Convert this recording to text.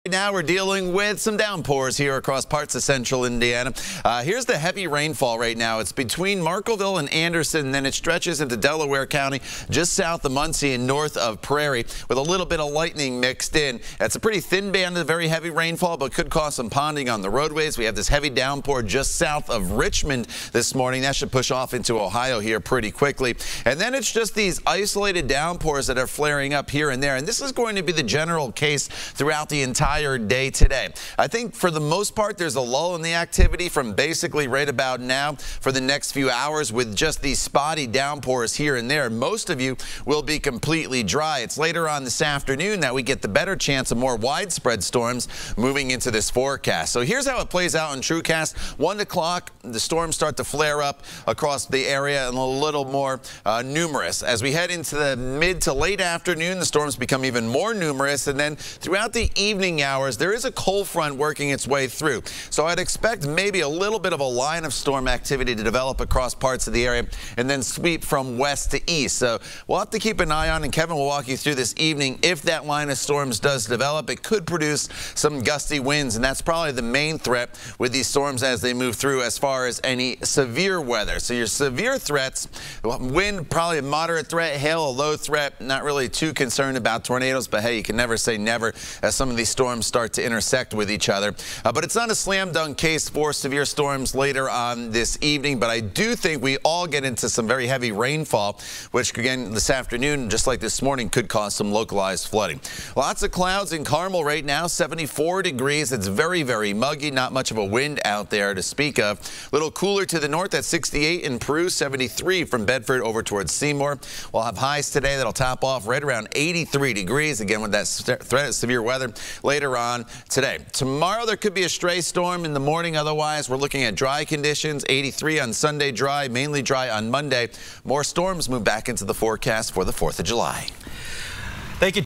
Now we're dealing with some downpours here across parts of central Indiana. Here's the heavy rainfall right now. It's between Marklettville and Anderson, and then it stretches into Delaware County, just south of Muncie and north of Prairie, with a little bit of lightning mixed in. It's a pretty thin band of very heavy rainfall, but could cause some ponding on the roadways. We have this heavy downpour just south of Richmond this morning. That should push off into Ohio here pretty quickly. And then it's just these isolated downpours that are flaring up here and there. And this is going to be the general case throughout the entire day today. I think for the most part, there's a lull in the activity from basically right about now for the next few hours, with just these spotty downpours here and there. Most of you will be completely dry. It's later on this afternoon that we get the better chance of more widespread storms moving into this forecast. So here's how it plays out in TrueCast. 1 o'clock, the storms start to flare up across the area and a little more numerous. As we head into the mid to late afternoon, the storms become even more numerous, and then throughout the evening hours, there is a cold front working its way through. So I'd expect maybe a little bit of a line of storm activity to develop across parts of the area and then sweep from west to east. So we'll have to keep an eye on, and Kevin will walk you through this evening. If that line of storms does develop, it could produce some gusty winds, and that's probably the main threat with these storms as they move through, as far as any severe weather. So your severe threats, wind probably a moderate threat, hail a low threat. Not really too concerned about tornadoes, but hey, you can never say never as some of these storms start to intersect with each other. But it's not a slam dunk case for severe storms later on this evening, but I do think we all get into some very heavy rainfall, which again this afternoon, just like this morning, could cause some localized flooding. Lots of clouds in Carmel right now, 74 degrees. It's very, very muggy, not much of a wind out there to speak of. A little cooler to the north at 68 in Peru, 73 from Bedford over towards Seymour. We'll have highs today that'll top off right around 83 degrees, again with that threat of severe weather later on today. Tomorrow there could be a stray storm in the morning. Otherwise, we're looking at dry conditions. 83 on Sunday, dry, mainly dry on Monday. More storms move back into the forecast for the 4th of July. Thank you.